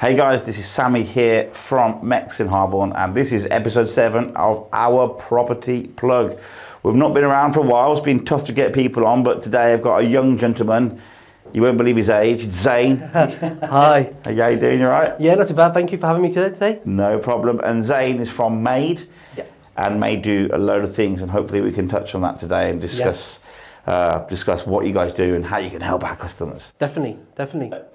Hey guys, this is Sammy here from MECS in Harborne, and this is episode 7 of our property plug. We've not been around for a while, it's been tough to get people on, but today I've got a young gentleman. You won't believe his age, it's Zane. Hi. Hey, how you doing, you alright? Yeah, not too bad, thank you for having me today. No problem, and Zane is from Made, Yeah. and Made do a load of things, and hopefully we can touch on that today and discuss what you guys do and how you can help our customers. Definitely.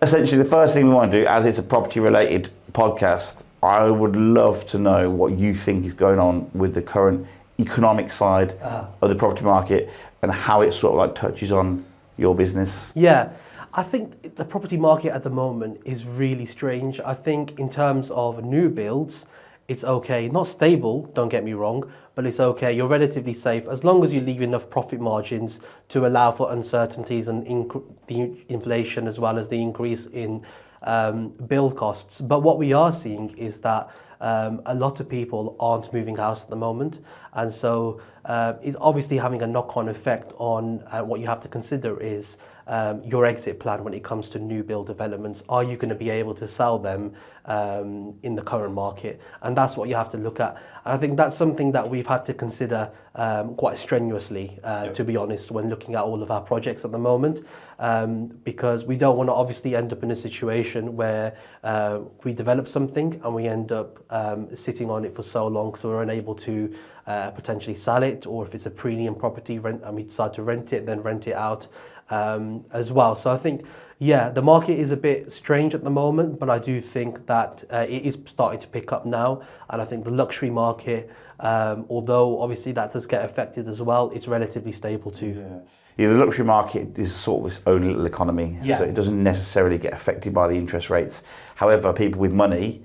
Essentially, the first thing we want to do, as it's a property-related podcast, I would love to know what you think is going on with the current economic side of the property market and how it sort of like touches on your business. Yeah, I think the property market at the moment is really strange. I think in terms of new builds, it's okay. Not stable, don't get me wrong, but it's okay. You're relatively safe as long as you leave enough profit margins to allow for uncertainties and the inflation as well as the increase in build costs. But what we are seeing is that a lot of people aren't moving house at the moment, and so it's obviously having a knock-on effect on what you have to consider is your exit plan when it comes to new build developments. Are you going to be able to sell them in the current market? And that's what you have to look at. And I think that's something that we've had to consider quite strenuously, to be honest, when looking at all of our projects at the moment, because we don't want to obviously end up in a situation where we develop something and we end up sitting on it for so long so we're unable to potentially sell it, or if it's a premium property and we decide to rent it, then rent it out as well. So I think, yeah, the market is a bit strange at the moment, but I do think that it is starting to pick up now. And I think the luxury market, although obviously that does get affected as well, it's relatively stable too. Yeah, the luxury market is sort of its own little economy, so it doesn't necessarily get affected by the interest rates. However, people with money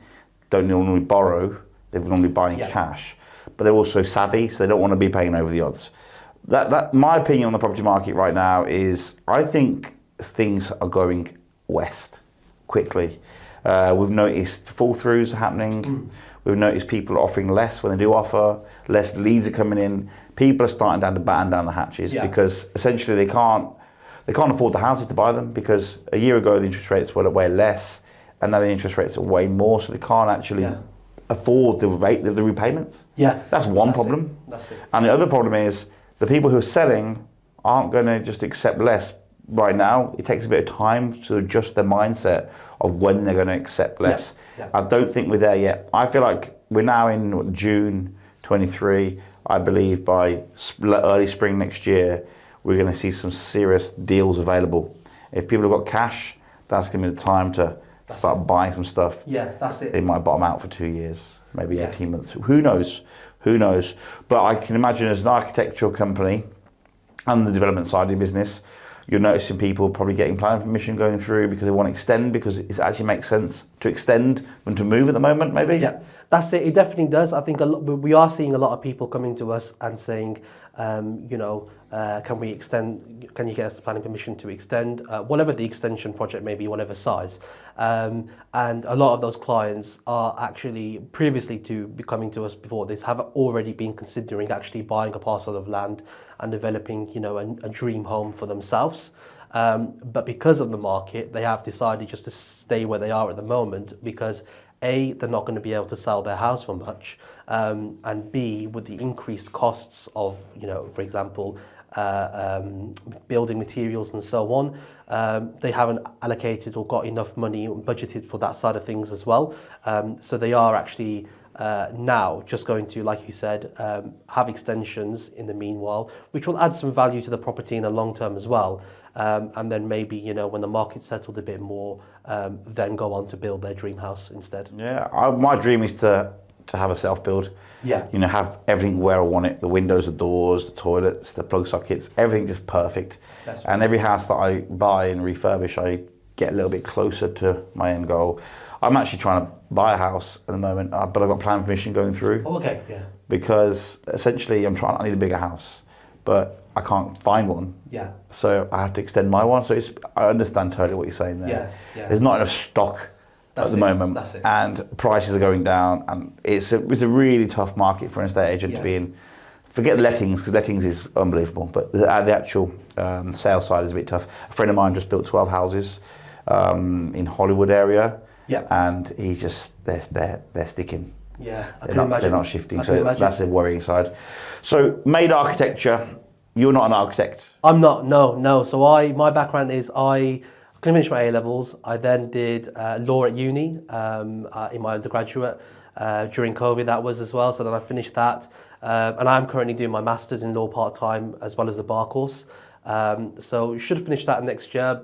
don't normally borrow, they normally buy in cash, but they're also savvy, so they don't want to be paying over the odds. That my opinion on the property market right now is I think things are going west quickly. We've noticed fall throughs are happening. We've noticed people are offering less when they do offer. Less leads are coming in. People are starting to batten down the hatches because essentially they can't afford the houses to buy them, because a year ago the interest rates were way less, and now the interest rates are way more, so they can't actually afford the repayments. That's one problem. That's it. And the other problem is the people who are selling aren't going to just accept less right now. It takes a bit of time to adjust their mindset of when they're going to accept less. I don't think we're there yet. I feel like we're now in June 23. I believe by early spring next year, we're going to see some serious deals available. If people have got cash, that's going to be the time to start buying some stuff. Yeah, that's it. They might bottom out for 2 years, maybe 18 months. Who knows? But I can imagine as an architectural company and the development side of the business, you're noticing people probably getting planning permission going through because they want to extend, because it actually makes sense to extend than to move at the moment, maybe? Yeah, that's it. It definitely does. I think we are seeing a lot of people coming to us and saying, can we extend? Can you get us the planning permission to extend? Whatever the extension project may be, whatever size. And a lot of those clients are actually previously to be coming to us before this have already been considering actually buying a parcel of land and developing, a dream home for themselves. But because of the market, they have decided just to stay where they are at the moment because A, they're not going to be able to sell their house for much, and B, with the increased costs of, for example, building materials and so on, they haven't allocated or got enough money budgeted for that side of things as well. So they are actually now just going to, like you said, have extensions in the meanwhile, which will add some value to the property in the long term as well. And then maybe, when the market's settled a bit more, then go on to build their dream house instead. Yeah, my dream is to have a self-build. Have everything where I want it, the windows, the doors, the toilets, the plug sockets, everything just perfect. That's right. And every house that I buy and refurbish, I get a little bit closer to my end goal. I'm actually trying to buy a house at the moment, but I've got planning permission going through. Oh, okay, yeah. Because essentially I need a bigger house, but I can't find one. Yeah. So I have to extend my one. So I understand totally what you're saying there. Yeah. There's not enough stock at the moment, and prices are going down, and it's a really tough market for an estate agent to be in. Forget the lettings, because lettings is unbelievable, but the actual sales side is a bit tough. A friend of mine just built 12 houses in Hollywood area, Yeah. And he's just they're sticking. Yeah, They're not shifting. So that's the worrying side. So made architecture. You're not an architect. I'm not. No. So my background is I finished my A levels. I then did law at uni in my undergraduate during COVID. That was as well. So then I finished that, and I'm currently doing my masters in law part time as well as the bar course. So should finish that next year,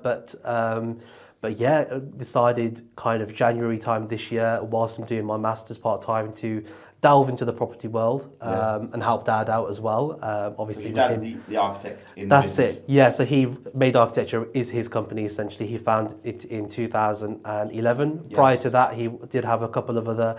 but yeah, decided kind of January time this year, whilst I'm doing my masters part time, to delve into the property world and help Dad out as well. Obviously, your dad's the architect in the that's business. it. Yeah, so he made architecture is his company essentially. He founded it in 2011. Yes. Prior to that, he did have a couple of other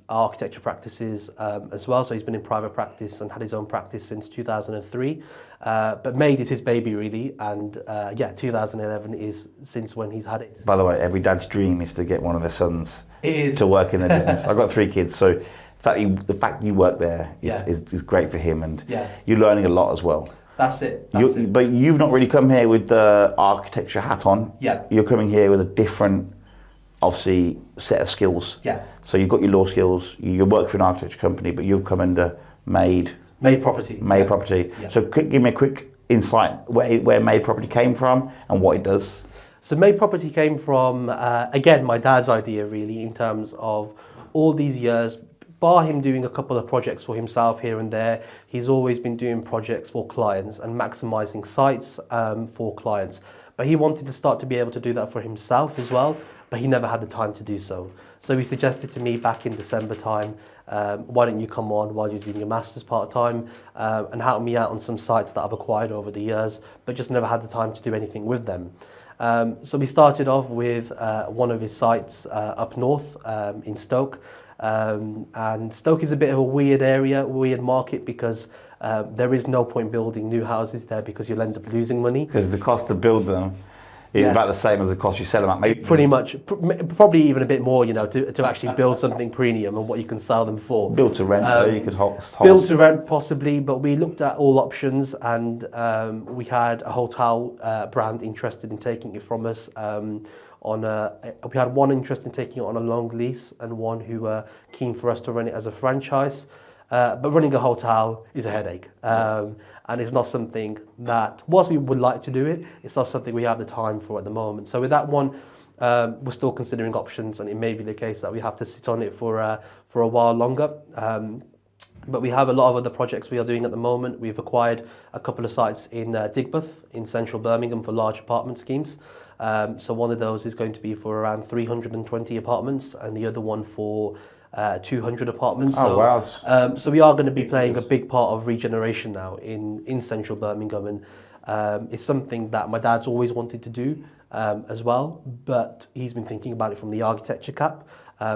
architecture practices as well. So he's been in private practice and had his own practice since 2003. But made is his baby really, and 2011 is since when he's had it. By the way, every dad's dream is to get one of their sons It is. to work in their business. I've got 3 kids, so the fact you work there is great for him, and you're learning a lot as well. That's it. But you've not really come here with the architecture hat on. Yeah. You're coming here with a different, obviously, set of skills. Yeah. So you've got your law skills, you work for an architecture company, but you've come under Made Property. Made Property. Yeah. So give me a quick insight where Made Property came from and what it does. So Made Property came from, again, my dad's idea really, in terms of all these years, bar him doing a couple of projects for himself here and there, he's always been doing projects for clients and maximising sites for clients. But he wanted to start to be able to do that for himself as well, but he never had the time to do so. So he suggested to me back in December time, why don't you come on while you're doing your masters part-time and help me out on some sites that I've acquired over the years, but just never had the time to do anything with them. So we started off with one of his sites up north in Stoke. And Stoke is a bit of a weird area, weird market, because there is no point building new houses there because you'll end up losing money. Because the cost to build them is about the same as the cost you sell them at. Maybe pretty much, probably even a bit more, to actually build something premium and what you can sell them for. Build to rent, you could hold. Build to rent possibly, but we looked at all options, and we had a hotel brand interested in taking it from us. We had one interested in taking it on a long lease and one who were keen for us to run it as a franchise. But running a hotel is a headache, and it's not something that, whilst we would like to do it, it's not something we have the time for at the moment. So with that one, we're still considering options, and it may be the case that we have to sit on it for a while longer. But we have a lot of other projects we are doing at the moment. We've acquired a couple of sites in Digbeth in central Birmingham for large apartment schemes. So one of those is going to be for around 320 apartments, and the other one for 200 apartments. Oh, wow. So we are going to be playing a big part of regeneration now in central Birmingham, and it's something that my dad's always wanted to do as well, but he's been thinking about it from the architecture cap.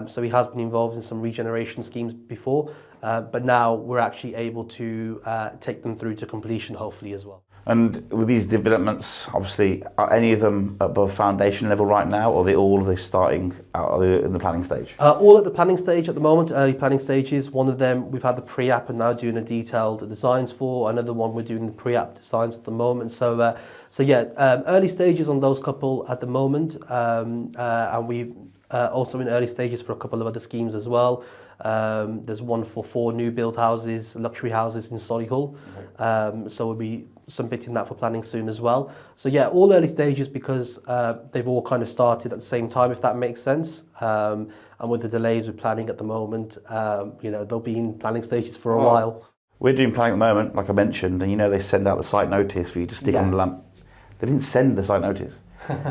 So he has been involved in some regeneration schemes before, but now we're actually able to take them through to completion, hopefully, as well. And with these developments, obviously, are any of them above foundation level right now, or are they all starting out in the planning stage? All at the planning stage at the moment, early planning stages. One of them we've had the pre-app and now doing the detailed designs for. Another one we're doing the pre-app designs at the moment. So early stages on those couple at the moment, and we've also in early stages for a couple of other schemes as well. There's one for 4 new build houses, luxury houses in Solihull. So we'll be submitting that for planning soon as well. So yeah, all early stages because they've all kind of started at the same time, if that makes sense. And with the delays with planning at the moment, they'll be in planning stages for a while. We're doing planning at the moment, like I mentioned, and they send out the site notice for you to stick on the lamp. They didn't send the site notice.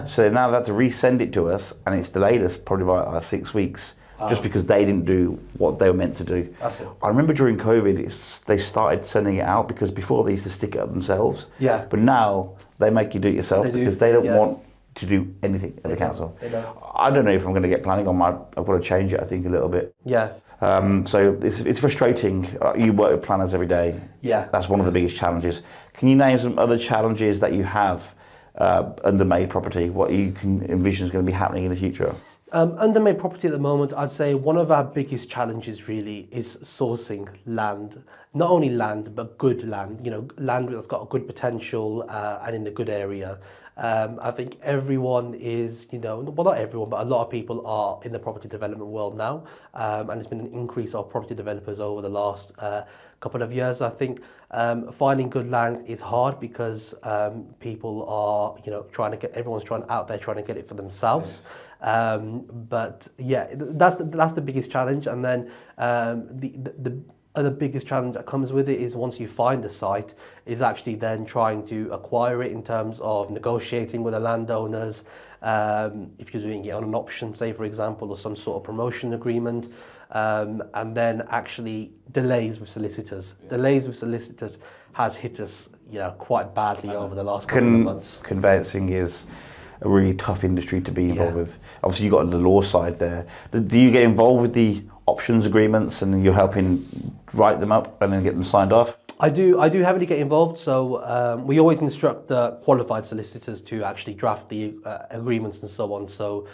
So now they have to resend it to us, and it's delayed us probably by 6 weeks. Just because they didn't do what they were meant to do. That's it. I remember during COVID, they started sending it out because before they used to stick it up themselves. Yeah. But now they make you do it yourself because they don't want to do anything at the council. They don't. I don't know if I'm going to get planning on I've got to change it, I think, a little bit. Yeah. So it's frustrating. You work with planners every day. Yeah. That's one of the biggest challenges. Can you name some other challenges that you have under Made Property? What you can envision is going to be happening in the future? Under Made Property at the moment, I'd say one of our biggest challenges really is sourcing land. Not only land, but good land. Land that's got a good potential and in a good area. I think everyone is, well, not everyone, but a lot of people are in the property development world now, and there's been an increase of property developers over the last couple of years. I think finding good land is hard because people are, everyone's trying to get it for themselves. But yeah, that's the biggest challenge. And then the other biggest challenge that comes with it is once you find a site, is actually then trying to acquire it in terms of negotiating with the landowners. If you're doing it on an option, say for example, or some sort of promotion agreement, and then actually delays with solicitors. Delays with solicitors has hit us, quite badly over the last couple of months. Conveyancing is a really tough industry to be involved with. Obviously, you've got the law side there. Do you get involved with the options agreements and you're helping write them up and then get them signed off? I do heavily get involved. So we always instruct the qualified solicitors to actually draft the agreements and so on. So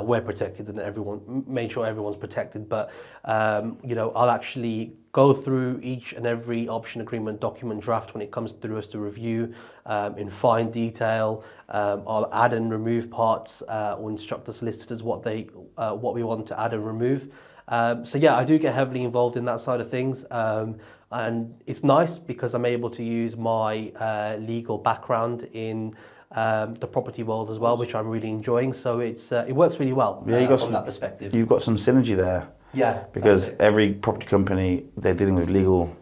we're protected and make sure everyone's protected. But I'll actually go through each and every option agreement document draft when it comes through us to review in fine detail. I'll add and remove parts or instruct the solicitors what we want to add and remove. So yeah, I do get heavily involved in that side of things, and it's nice because I'm able to use my legal background in the property world as well, which I'm really enjoying. So it works really well from that perspective. You've got some synergy there. Yeah, because every property company, they're dealing with legal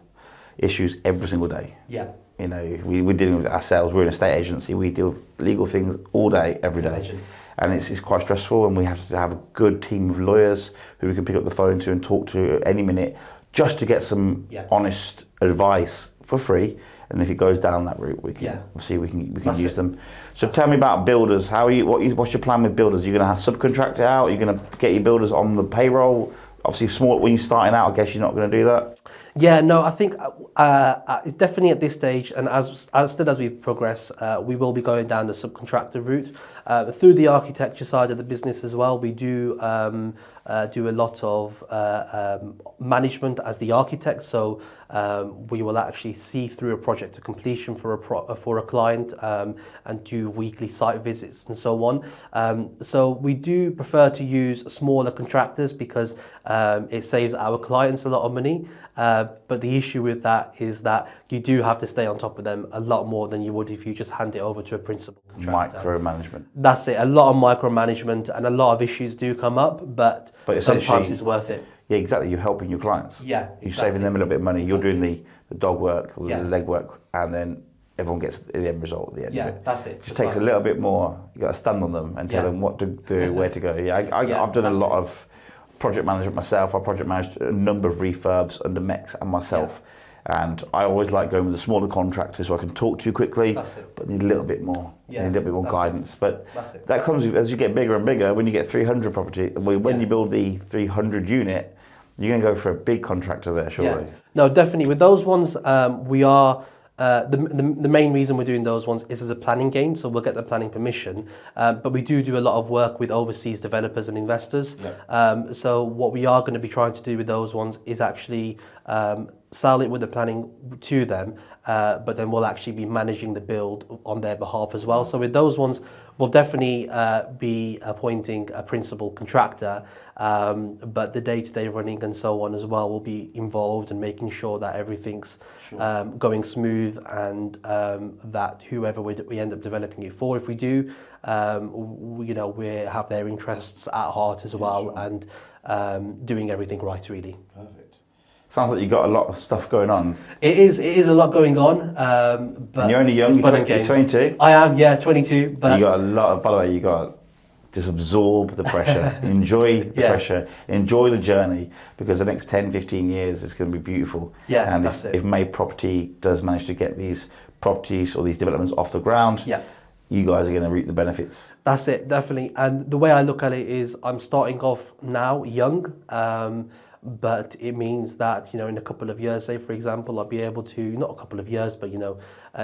issues every single day. Yeah. We're dealing with ourselves. We're an estate agency. We deal with legal things all day, every day. And it's quite stressful, and we have to have a good team of lawyers who we can pick up the phone to and talk to any minute just to get some honest advice for free. And if it goes down that route, we can use them. So tell me about builders. What's your plan with builders? Are you going to have subcontract it out? Are you going to get your builders on the payroll? Obviously, small when you're starting out, I guess you're not going to do that. Yeah, no, I think it's definitely at this stage, and as we progress, we will be going down the subcontractor route through the architecture side of the business as well. We do do a lot of management as the architect, so we will actually see through a project to completion for a client and do weekly site visits and so on. So we do prefer to use smaller contractors because it saves our clients a lot of money. But the issue with that is that you do have to stay on top of them a lot more than you would if you just hand it over to a principal contractor. Micromanagement. That's it. A lot of micromanagement and a lot of issues do come up, but sometimes it's worth it. Yeah, exactly. You're helping your clients. Yeah, exactly. You're saving them a little bit of money. Exactly. You're doing the dog work or the leg work, and then everyone gets the end result at the end. Yeah, of it. that's it. Just takes a little bit more. You got to stand on them and tell them what to do, where to go. Yeah, I've done a lot of project management myself. I project managed a number of refurbs under MECS and myself. And I always like going with the smaller contractors so I can talk to you quickly, but need a little bit more. Need a little bit more guidance. But that comes as you get bigger and bigger. When you get 300 property, when you build the 300 unit, you're going to go for a big contractor there, surely. Yeah. No, definitely. With those ones, we are. The main reason we're doing those ones is as a planning gain, so we'll get the planning permission. But we do a lot of work with overseas developers and investors. So what we are going to be trying to do with those ones is actually sell it with the planning to them, but then we'll actually be managing the build on their behalf as well. So with those ones, we'll definitely be appointing a principal contractor, but the day-to-day running and so on as well will be involved in making sure that everything's going smooth, and that whoever we end up developing it for, if we do, we have their interests at heart as well, and doing everything right, really. Perfect. Sounds like you've got a lot of stuff going on. It is a lot going on. But and you're only young, you're 22? I am, 22. But you got a lot of, by the way, you got just absorb the pressure, enjoy the pressure, enjoy the journey, because the next 10, 15 years is going to be beautiful. Yeah, and if May Property does manage to get these properties or these developments off the ground, you guys are going to reap the benefits. That's it, definitely. And the way I look at it is I'm starting off now young, but it means that, in a couple of years, say for example, I'll be able to, not a couple of years, but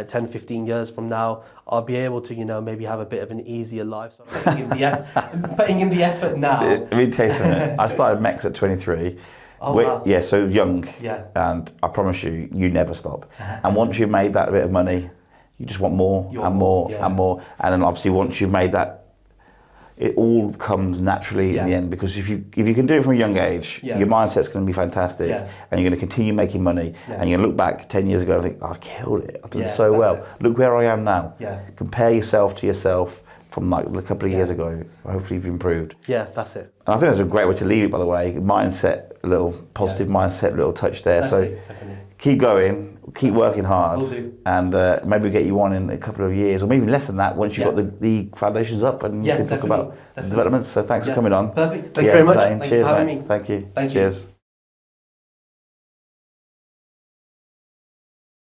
10, 15 years from now, I'll be able to, maybe have a bit of an easier life. So putting in the effort now. Let me tell you something. I started MECS at 23. Oh, wow. Yeah, so young. Yeah. And I promise you, you never stop. And once you've made that bit of money, you just want more and more yeah. and more. And then obviously once you've made that, it all comes naturally in the end, because if you can do it from a young age, your mindset's going to be fantastic, and you're going to continue making money, and you're going to look back 10 years ago and think, oh, I killed it, I've done so well. Look where I am now. Compare yourself to yourself from like a couple of years ago. Hopefully you've improved. Yeah, that's it. And I think that's a great way to leave it, by the way. Mindset, a little positive mindset, a little touch there. That's so it, definitely. Keep going, keep working hard, Will do. and maybe we'll get you on in a couple of years, or maybe less than that, once you've got the foundations up, and you can talk about developments. So thanks for coming on. Perfect. Thank you very much. Cheers, for having mate. me. Thank you. Thank Cheers. you.